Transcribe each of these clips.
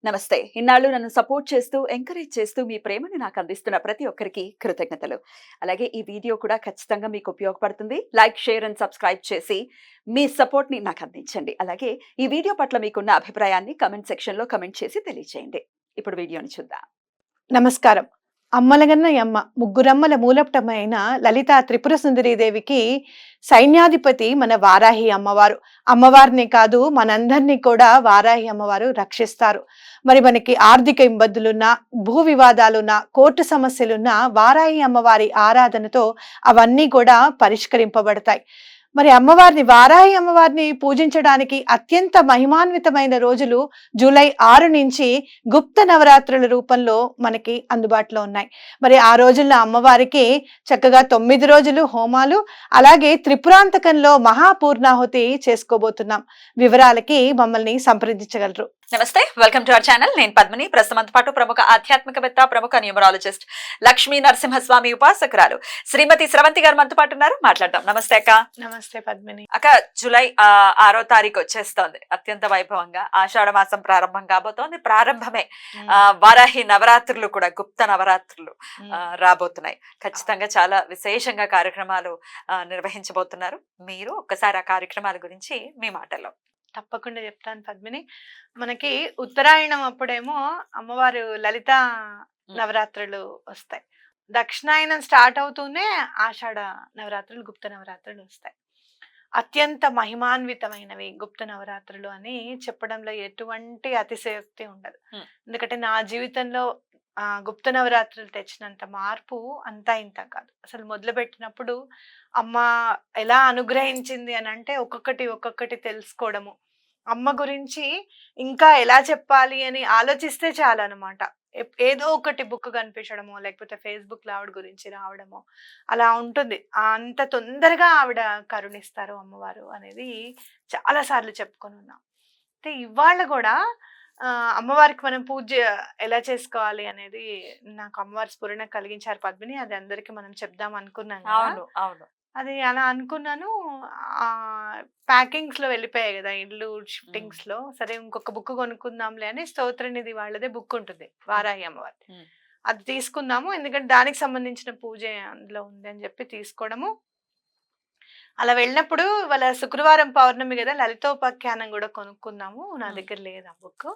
నమస్తే. ఇన్నాళ్ళు నన్ను సపోర్ట్ చేస్తూ, ఎంకరేజ్ చేస్తూ మీ ప్రేమని నాకు అందిస్తున్న ప్రతి ఒక్కరికి కృతజ్ఞతలు. అలాగే ఈ వీడియో కూడా ఖచ్చితంగా మీకు ఉపయోగపడుతుంది. లైక్, షేర్ అండ్ సబ్స్క్రైబ్ చేసి మీ సపోర్ట్‌ని నాకు అందించండి. అలాగే ఈ వీడియో పట్ల మీకున్న అభిప్రాయాన్ని కామెంట్ సెక్షన్‌లో కామెంట్ చేసి తెలియజేయండి. ఇప్పుడు వీడియోని చూద్దాం. నమస్కారం. అమ్మలగన్న యమ్మ ముగ్గురమ్మల మూలపుటమ్మ అయిన లలితా త్రిపుర సుందరీదేవికి సైన్యాధిపతి మన వారాహి అమ్మవారు. అమ్మవారిని కాదు మనందరినీ కూడా వారాహి అమ్మవారు రక్షిస్తారు. మరి మనకి ఆర్థిక ఇబ్బందులున్నా, భూ వివాదాలున్నా, కోర్టు సమస్యలున్నా వారాహి అమ్మవారి ఆరాధనతో అవన్నీ కూడా పరిష్కరింపబడతాయి. మరి అమ్మవారిని వారాహి అమ్మవారిని పూజించడానికి అత్యంత మహిమాన్వితమైన రోజులు జూలై 6 నుంచి గుప్త నవరాత్రుల రూపంలో మనకి అందుబాటులో ఉన్నాయి. మరి ఆ రోజుల్లో అమ్మవారికి చక్కగా 9 రోజులు హోమాలు, అలాగే త్రిపురాంతకంలో మహాపూర్ణాహుతి చేసుకోబోతున్నాం. వివరాలకి మమ్మల్ని సంప్రదించగలరు. నమస్తే, వెల్కమ్ టు అవర్ ఛానల్. నేను పద్మిని. ప్రస్తుతంతో పాటు ప్రముఖ ఆధ్యాత్మికవేత్త, ప్రముఖ న్యూమరాలజిస్ట్ లక్ష్మీ నరసింహస్వామి ఉపాసకురాలు శ్రీమతి స్రవంతి గారు మనతో పాటు ఉన్నారు. మాట్లాడదాం. నమస్తే అక్క. నమస్తే పద్మిని. అక్క, జూలై 6వ తారీఖు వచ్చేస్తోంది. అత్యంత వైభవంగా ఆషాఢ మాసం ప్రారంభం కాబోతోంది. ప్రారంభమే వారాహి నవరాత్రులు కూడా, గుప్త నవరాత్రులు రాబోతున్నాయి. ఖచ్చితంగా చాలా విశేషంగా కార్యక్రమాలు నిర్వహించబోతున్నారు. మీరు ఒక్కసారి ఆ కార్యక్రమాల గురించి మీ మాటల్లో. తప్పకుండా చెప్తాను పద్మిని. మనకి ఉత్తరాయణం అప్పుడేమో అమ్మవారు లలిత నవరాత్రులు వస్తాయి. దక్షిణాయనం స్టార్ట్ అవుతూనే ఆషాఢ నవరాత్రులు, గుప్త నవరాత్రులు వస్తాయి. అత్యంత మహిమాన్వితమైనవి గుప్త నవరాత్రులు అని చెప్పడంలో ఎటువంటి అతిశయోక్తి ఉండదు. ఎందుకంటే నా జీవితంలో గుప్త నవరాత్రులు తెచ్చినంత మార్పు అంతా ఇంత కాదు. అసలు మొదలు పెట్టినప్పుడు అమ్మ ఎలా అనుగ్రహించింది అని అంటే ఒక్కొక్కటి తెలుసుకోవడము, అమ్మ గురించి ఇంకా ఎలా చెప్పాలి అని ఆలోచిస్తే చాలు అనమాట. ఏదో ఒకటి బుక్ కనిపించడమో, లేకపోతే ఫేస్బుక్ లో ఆవిడ గురించి రావడమో అలా ఉంటుంది. అంత తొందరగా ఆవిడ కరుణిస్తారు అమ్మవారు అనేది చాలా సార్లు చెప్పుకొని ఉన్నాం. అయితే ఇవాళ కూడా అమ్మవారికి మనం పూజ ఎలా చేసుకోవాలి అనేది నాకు అమ్మవారి స్ఫురణ కలిగించారు పద్మిని. అది అందరికి మనం చెప్దాం అనుకున్నాం. అవును, అది అలా అనుకున్నాను. ప్యాకింగ్స్ లో వెళ్ళిపోయాయి కదా ఇల్లు షిఫ్టింగ్స్ లో. సరే ఇంకొక బుక్ కొనుక్కుందాంలే అని స్తోత్రనిధి వాళ్ళదే బుక్ ఉంటుంది, వారాహి అమ్మవారి. అది తీసుకుందాము, ఎందుకంటే దానికి సంబంధించిన పూజ అందులో ఉంది అని చెప్పి తీసుకోవడము. అలా వెళ్ళినప్పుడు వాళ్ళ శుక్రవారం పౌర్ణమి కదా, లలితోపాఖ్యానం కూడా కొనుక్కుందాము, నా దగ్గర లేదు ఆ బుక్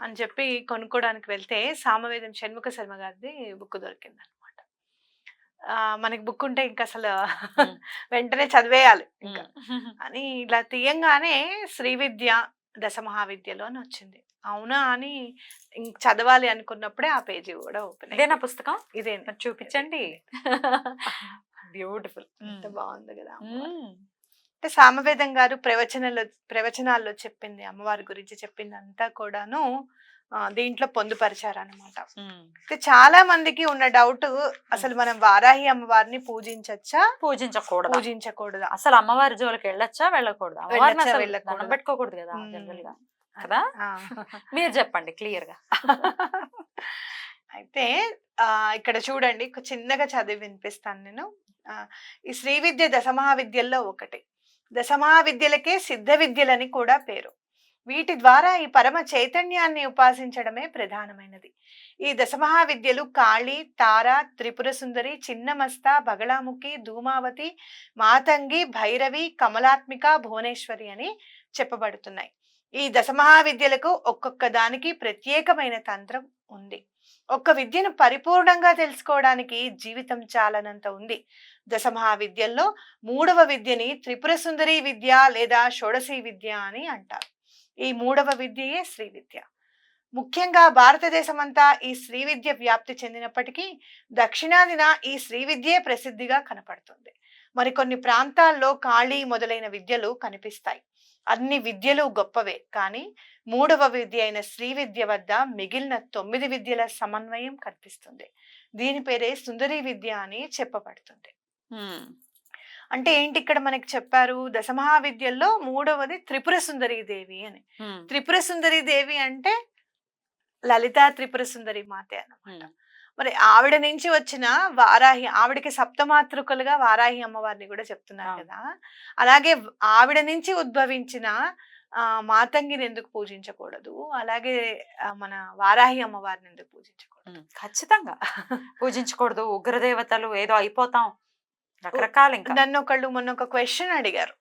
అని చెప్పి కొనుక్కోడానికి వెళ్తే సామవేదం షణ్ముఖ శర్మ గారిది బుక్ దొరికింది అనమాట. మనకి బుక్ ఉంటే ఇంకా అసలు వెంటనే చదివేయాలి ఇంకా అని ఇలా తీయంగానే శ్రీ విద్య దశమహావిద్యలో అని వచ్చింది. అవునా అని చదవాలి అనుకున్నప్పుడే ఆ పేజీ కూడా ఓపెన్. ఇదేనా పుస్తకం? ఇదే, చూపించండి. బ్యూటిఫుల్, ఎంత బాగుంది కదా. అంటే సామవేదం గారు ప్రవచనాల్లో చెప్పింది, అమ్మవారి గురించి చెప్పింది అంతా కూడాను దీంట్లో పొందుపరిచారనమాట. అయితే చాలా మందికి ఉన్న డౌట్, అసలు మనం వారాహి అమ్మవారిని పూజించచ్చా, పూజించకూడదా, అసలు అమ్మవారి జోలికి వెళ్ళొచ్చా, వెళ్ళకూడదు, పెట్టుకోకూడదు కదా జనరల్ గా కదా? మీరు చెప్పండి క్లియర్ గా. అయితే ఇక్కడ చూడండి, చిన్నగా చదివి వినిపిస్తాను నేను. ఈ శ్రీ విద్య దశమహావిద్యల్లో ఒకటి. దశమహావిద్యలకే సిద్ధ విద్యలని కూడా పేరు. వీటి ద్వారా ఈ పరమ చైతన్యాన్ని ఉపాసించడమే ప్రధానమైనది. ఈ దశమహావిద్యలు కాళి, తార, త్రిపుర సుందరి, చిన్నమస్త, బగళాముఖి, ధూమావతి, మాతంగి, భైరవి, కమలాత్మిక, భువనేశ్వరి అని చెప్పబడుతున్నాయి. ఈ దశమహావిద్యలకు ఒక్కొక్క దానికి ప్రత్యేకమైన తంత్రం ఉంది. ఒక్క విద్యను పరిపూర్ణంగా తెలుసుకోవడానికి జీవితం చాలనంత ఉంది. దశమహావిద్యల్లో 3వ విద్యని త్రిపుర సుందరి విద్య లేదా షోడశీ విద్య అని అంటారు. ఈ 3వ విద్యయే శ్రీ విద్య. ముఖ్యంగా భారతదేశమంతా ఈ శ్రీ విద్య వ్యాప్తి చెందినప్పటికీ దక్షిణాదిన ఈ శ్రీ విద్యే ప్రసిద్ధిగా కనపడుతుంది. మరికొన్ని ప్రాంతాల్లో కాళీ మొదలైన విద్యలు కనిపిస్తాయి. అన్ని విద్యలు గొప్పవే, కానీ 3వ విద్య అయిన శ్రీ విద్య వద్ద మిగిలిన 9 విద్యల సమన్వయం కనిపిస్తుంది. దీని పేరే సుందరి విద్య అని చెప్పబడుతుంది. అంటే ఏంటి ఇక్కడ మనకి చెప్పారు, దశమహావిద్యల్లో 3వది త్రిపుర సుందరీ దేవి అని. త్రిపుర సుందరీ దేవి అంటే లలితా త్రిపుర సుందరి మాతే అన్నమాట. మరి ఆవిడ నుంచి వచ్చిన వారాహి, ఆవిడకి సప్తమాతృకలుగా వారాహి అమ్మవారిని కూడా చెప్తున్నారు కదా. అలాగే ఆవిడ నుంచి ఉద్భవించిన మాతంగిని ఎందుకు పూజించకూడదు, అలాగే మన వారాహి అమ్మవారిని ఎందుకు పూజించకూడదు? ఖచ్చితంగా పూజించకూడదు, ఉగ్రదేవతలు ఏదో అయిపోతాం రకరకాలు. ఇంకా నన్ను ఒకళ్ళు మొన్న ఒక క్వశ్చన్ అడిగారు,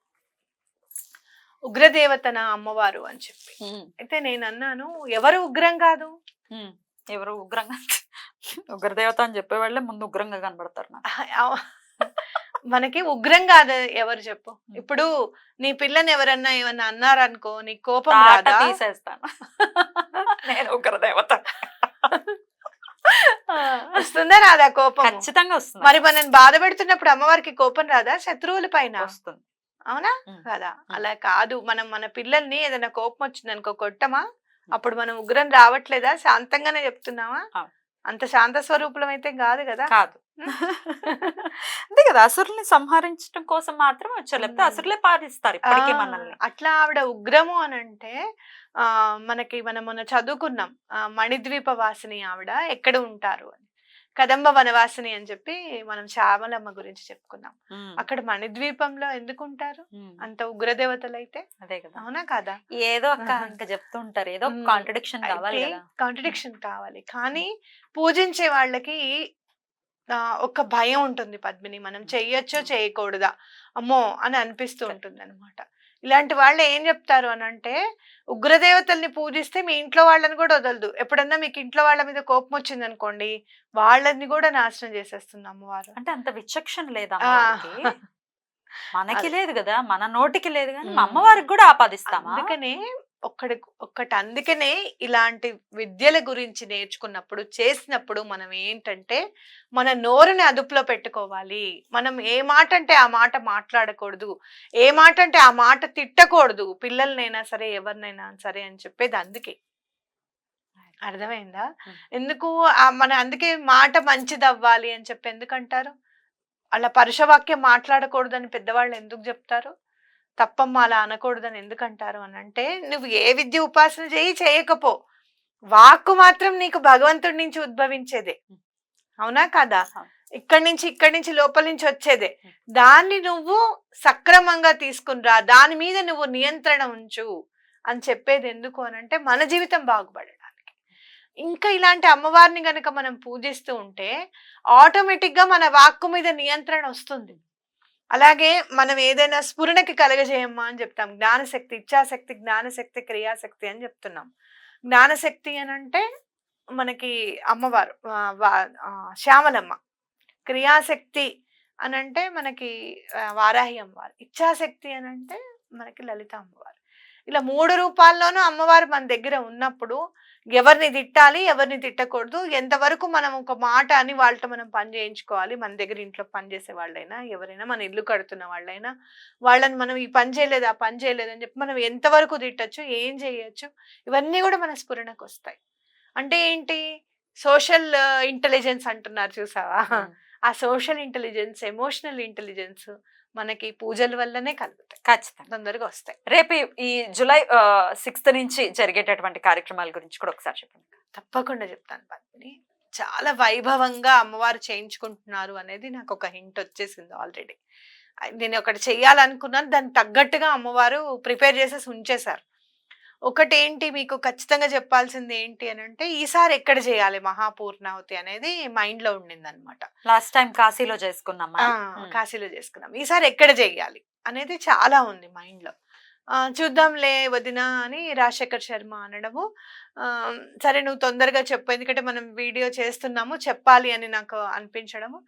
ఉగ్రదేవతన అమ్మవారు అని చెప్పి. అయితే నేను అన్నాను, ఎవరు ఉగ్రం కాదు? ఎవరు ఉగ్రంగా ఉగ్రదేవత అని చెప్పేవాళ్ళే ముందు ఉగ్రంగా కనబడతారు నాకు. మనకి ఉగ్రం కాదు ఎవరు చెప్పు. ఇప్పుడు నీ పిల్లని ఎవరన్నా ఏమన్నా అన్నారనుకో, నీ కోపం రాదా? తీసేస్తాను. నేను ఉగ్రదేవత. వస్తుందా రాదా కోపం? ఖచ్చితంగా వస్తుంది. మరి మనం బాధ పెడుతున్నప్పుడు అమ్మవారికి కోపం రాదా? శత్రువుల పైన వస్తుంది. అవునా కదా? అలా కాదు, మనం మన పిల్లల్ని ఏదైనా కోపం వచ్చింది అనుకో కొట్టమా, అప్పుడు మనం ఉగ్రం రావట్లేదా? శాంతంగానే చెప్తున్నావా? అంత శాంత స్వరూపులం అయితే కాదు కదా. కాదు అంతే కదా, అసురుల్ని సంహరించడం కోసం మాత్రం వచ్చారు, లేకపోతే అసురులే పాటిస్తారు ఇప్పటికీ మనల్ని. అట్లా ఆవిడ ఉగ్రము అని అంటే మనకి మనం మొన్న చదువుకున్నాం, మణిద్వీప వాసిని ఆవిడ ఎక్కడ ఉంటారు అని, కదంబ వనవాసిని అని చెప్పి మనం శ్యామలమ్మ గురించి చెప్పుకున్నాం. అక్కడ మణిద్వీపంలో ఎందుకు ఉంటారు అంత ఉగ్రదేవతలు అయితే? అదే కదా, అవునా కదా? ఏదో ఇంకా చెప్తూ ఉంటారు, ఏదో కాంట్రడిక్షన్ కావాలి, కాంట్రడిక్షన్ కావాలి. కానీ పూజించే వాళ్ళకి ఒక భయం ఉంటుంది పద్మిని, మనం చెయ్యొచ్చో చేయకూడదా అమ్మో అని అనిపిస్తూ ఉంటుంది అనమాట. ఇలాంటి వాళ్ళు ఏం చెప్తారు అని అంటే, ఉగ్రదేవతల్ని పూజిస్తే మీ ఇంట్లో వాళ్ళని కూడా వదలదు. ఎప్పుడన్నా మీకు ఇంట్లో వాళ్ళ మీద కోపం వచ్చింది అనుకోండి, వాళ్ళని కూడా నాశనం చేసేస్తుంది అమ్మవారు. అంటే అంత విచక్షణ లేదా మనకి లేదు కదా, మన నోటికి లేదు కానీ అమ్మవారికి కూడా ఆపాదిస్తామా? అందుకనే అందుకనే ఇలాంటి విద్యల గురించి నేర్చుకున్నప్పుడు చేసినప్పుడు మనం ఏంటంటే మన నోరుని అదుపులో పెట్టుకోవాలి. మనం ఏ మాట అంటే ఆ మాట మాట్లాడకూడదు, ఏ మాట అంటే ఆ మాట తిట్టకూడదు, పిల్లలనైనా సరే ఎవరినైనా సరే అని చెప్పేది అందుకే. అర్థమైందా? ఎందుకు అందుకే మాట మంచిది అవ్వాలి అని చెప్పి ఎందుకంటారు? అలా పరుషవాక్యం మాట్లాడకూడదని పెద్దవాళ్ళు ఎందుకు చెప్తారు? తప్పమ్మ అలా అనకూడదని ఎందుకంటారు అని అంటే, నువ్వు ఏ విద్య ఉపాసన చేయకపో, వాక్కు మాత్రం నీకు భగవంతుడి నుంచి ఉద్భవించేదే, అవునా కదా? ఇక్కడి నుంచి లోపల నుంచి వచ్చేదే. దాన్ని నువ్వు సక్రమంగా తీసుకునిరా, దాని మీద నువ్వు నియంత్రణ ఉంచు అని చెప్పేది ఎందుకు అని అంటే, మన జీవితం బాగుపడడానికి. ఇంకా ఇలాంటి అమ్మవారిని గనక మనం పూజిస్తూ ఉంటే ఆటోమేటిక్ గా మన వాక్కు మీద నియంత్రణ వస్తుంది. అలాగే మనం ఏదైనా స్ఫురణకి కలగజేయమ్మా అని చెప్తాం. జ్ఞానశక్తి, ఇచ్ఛాశక్తి, జ్ఞానశక్తి, క్రియాశక్తి అని చెప్తున్నాం. జ్ఞానశక్తి అని అంటే మనకి అమ్మవారు శ్యామలమ్మ, క్రియాశక్తి అని అంటే మనకి వారాహి అమ్మవారు, ఇచ్ఛాశక్తి అని అంటే మనకి లలిత అమ్మవారు. ఇలా 3 రూపాల్లోనూ అమ్మవారు మన దగ్గర ఉన్నప్పుడు ఎవరిని తిట్టాలి, ఎవరిని తిట్టకూడదు, ఎంతవరకు మనం ఒక మాట అని వాళ్ళతో మనం పని చేయించుకోవాలి. మన దగ్గర ఇంట్లో పని చేసే వాళ్ళైనా ఎవరైనా, మన ఇల్లు కడుతున్న వాళ్ళైనా, వాళ్ళని మనం ఈ పని చేయలేదు ఆ పని చేయలేదు అని చెప్పి మనం ఎంతవరకు తిట్టచ్చు, ఏం చేయొచ్చు, ఇవన్నీ కూడా మన స్ఫురణకు వస్తాయి. అంటే ఏంటి, సోషల్ ఇంటెలిజెన్స్ అంటున్నారు చూసావా? ఆ సోషల్ ఇంటెలిజెన్స్, ఎమోషనల్ ఇంటెలిజెన్స్ మనకి పూజల వల్లనే కలుగుతాయి, ఖచ్చితంగా తొందరగా వస్తాయి. రేపు ఈ జూలై 6th నుంచి జరిగేటటువంటి కార్యక్రమాల గురించి కూడా ఒకసారి చెప్పండి. తప్పకుండా చెప్తాను పద్మిని. చాలా వైభవంగా అమ్మవారు చేయించుకుంటున్నారు అనేది నాకు ఒక హింట్ వచ్చేసింది ఆల్రెడీ. నేను ఒకటి చెయ్యాలనుకున్నాను, దానికి తగ్గట్టుగా అమ్మవారు ప్రిపేర్ చేసేసి ఉంచేశారు. ఒకటేంటి మీకు ఖచ్చితంగా చెప్పాల్సింది ఏంటి అని అంటే, ఈసారి ఎక్కడ చేయాలి మహాపూర్ణావతి అనేది మైండ్ లో ఉండింది అనమాట. లాస్ట్ టైం కాశీలో చేసుకున్నాం, కాశీలో చేసుకున్నాం. ఈసారి ఎక్కడ చేయాలి అనేది చాలా ఉంది మైండ్ లో. చూద్దాంలే వదినా అని రాజశేఖర్ శర్మ అనడము, సరే నువ్వు తొందరగా చెప్పు, ఎందుకంటే మనం వీడియో చేస్తున్నాము, చెప్పాలి అని నాకు అనిపించడము,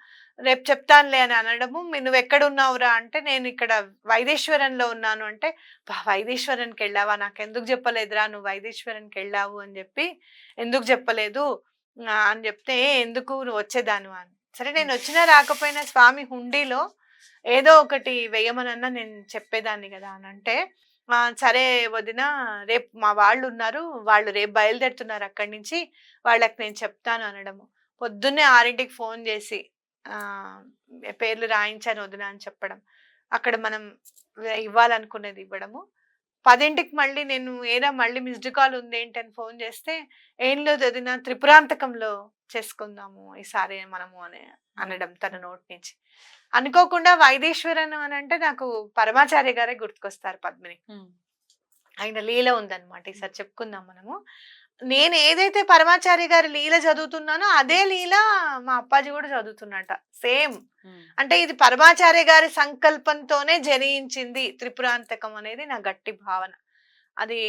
రేపు చెప్తానులే అని అనడము. నువ్వు ఎక్కడ ఉన్నావురా అంటే, నేను ఇక్కడ వైదేశ్వరంలో ఉన్నాను అంటే, వైదేశ్వరానికి వెళ్ళావా, నాకెందుకు చెప్పలేదురా నువ్వు వైదేశ్వరానికి వెళ్ళావు అని చెప్పి, ఎందుకు చెప్పలేదు అని చెప్తే, ఎందుకు నువ్వు వచ్చేదాను అని. సరే నేను వచ్చినా రాకపోయినా స్వామి హుండీలో ఏదో ఒకటి వేయమనన్నా నేను చెప్పేదాన్ని కదా అని అంటే, సరే వదిన రేపు మా వాళ్ళు ఉన్నారు, వాళ్ళు రేపు బయలుదేరుతున్నారు అక్కడి నుంచి, వాళ్ళకి నేను చెప్తాను అనడము. పొద్దున్నే 6ంటికి ఫోన్ చేసి పేర్లు రాయించాను వదిన అని చెప్పడం, అక్కడ మనం ఇవ్వాలనుకునేది ఇవ్వడము. 10ంటికి మళ్ళీ నేను మళ్ళీ మిస్డ్ కాల్ ఉంది ఏంటి అని ఫోన్ చేస్తే, ఏం లేదు వదిన త్రిపురాంతకంలో చేసుకుందాము ఈసారి మనము అని అనడం తన నోటి నుంచి. అనుకోకుండా వైదేశ్వరన్ అని అంటే నాకు పరమాచార్య గారే గుర్తుకొస్తారు పద్మిని. ఆయన లీల ఉందన్నమాట. ఈసారి చెప్పుకుందాం మనము. నేను ఏదైతే పరమాచారి గారి లీల చదువుతున్నానో అదే లీల మా అప్పాజీ కూడా చదువుతున్నట. సేమ్. అంటే ఇది పరమాచార్య గారి సంకల్పంతోనే జనించింది త్రిపురాంతకం అనేది నా గట్టి భావన. అది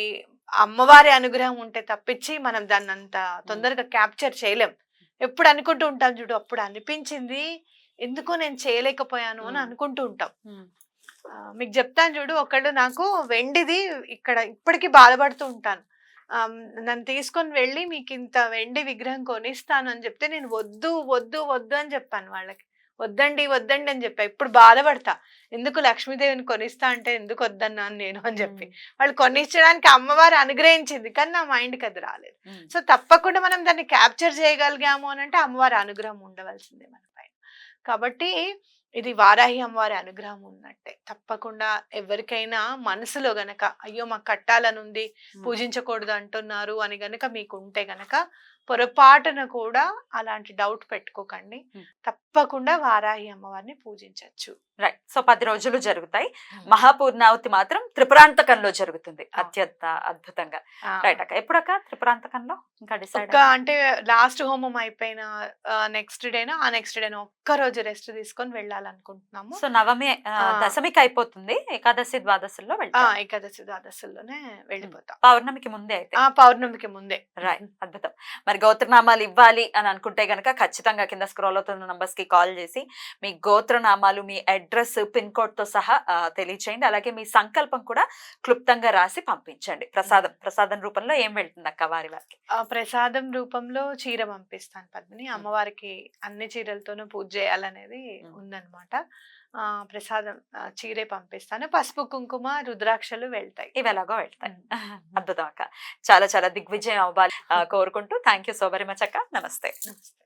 అమ్మవారి అనుగ్రహం ఉంటే తప్పించి మనం దాన్ని అంత తొందరగా క్యాప్చర్ చేయలేం. ఎప్పుడు అనుకుంటూ ఉంటాం చూడు, అప్పుడు అనిపించింది ఎందుకో నేను చేయలేకపోయాను అని అనుకుంటూ ఉంటాం. మీకు చెప్తాను చూడు, ఒకళ్ళు నాకు వెండిది ఇక్కడ ఇప్పటికీ బాధపడుతూ ఉంటాను. నన్ను తీసుకొని వెళ్ళి మీకు ఇంత వెండి విగ్రహం కొనిస్తాను అని చెప్తే నేను వద్దు వద్దు వద్దు అని చెప్పాను వాళ్ళకి. వద్దండి వద్దండి అని చెప్పా. ఇప్పుడు బాధపడతా, ఎందుకు లక్ష్మీదేవిని కొనిస్తా అంటే ఎందుకు వద్దన్నాను నేను అని చెప్పి. వాళ్ళు కొనిచ్చడానికి అమ్మవారు అనుగ్రహించింది, కానీ నా మైండ్కి అది రాలేదు. సో తప్పకుండా మనం దాన్ని క్యాప్చర్ చేయగలిగాము అని అంటే అమ్మవారి అనుగ్రహం ఉండవలసిందే మన పైన. కాబట్టి ఇది వారాహి అమ్మవారి అనుగ్రహం ఉన్నట్టే. తప్పకుండా ఎవరికైనా మనసులో గనక అయ్యో మాకు కట్టాలనుంది, పూజించకూడదు అంటున్నారు అని గనక మీకు ఉంటే గనక పొరపాటున కూడా అలాంటి డౌట్ పెట్టుకోకండి. తప్పకుండా వారాహి అమ్మవారిని పూజించవచ్చు. రైట్. సో 10 రోజులు జరుగుతాయి. మహాపూర్ణావతి మాత్రం త్రిపురాంతకంలో జరుగుతుంది అత్యంత అద్భుతంగా. రైట్ అక్క. ఎప్పుడక్క త్రిపురాంతకంలో ఇంకా డిసైడ్? అంటే లాస్ట్ హోమం అయిపోయిన నెక్స్ట్ డేనా ఆ నెక్స్ట్ డేనా ఒక్క రోజు రెస్ట్ తీసుకొని వెళ్ళాలనుకుంటున్నాము. సో నవమి దశమికి అయిపోతుంది, ఏకాదశి ద్వాదశుల్లో వెళ్తాం. ఏకాదశి ద్వాదశుల్లోనే వెళ్ళిపోతాం. పౌర్ణమికి ముందే అయితే? పౌర్ణమికి ముందే. రైట్. అద్భుతం. మరి గోత్రనామాలు ఇవ్వాలి అని అనుకుంటే గనక ఖచ్చితంగా కింద స్క్రోల్ అవుతున్న నంబర్స్ కి కాల్ చేసి మీ గోత్రనామాలు, మీ అడ్రస్, పిన్ కోడ్ తో సహా తెలియచేయండి. అలాగే మీ సంకల్పం కూడా క్లుప్తంగా రాసి పంపించండి. ప్రసాదం రూపంలో ఏం వెళ్తుంది అక్క వారికి? ప్రసాదం రూపంలో చీర పంపిస్తాను పద్మిని. అమ్మవారికి అన్ని చీరలతోనూ పూజ చేయాలనేది ఉందన్నమాట. ప్రసాదం చీరే పంపిస్తాను. పసుపు కుంకుమ రుద్రాక్షలు వెళ్తాయి, ఇవి ఎలాగో వెళ్తాయి. అద్భుతం అక్క. చాలా చాలా దిగ్విజయం అవ్వాలి కోరుకుంటూ thank you so very much అక్క. నమస్తే. నమస్తే.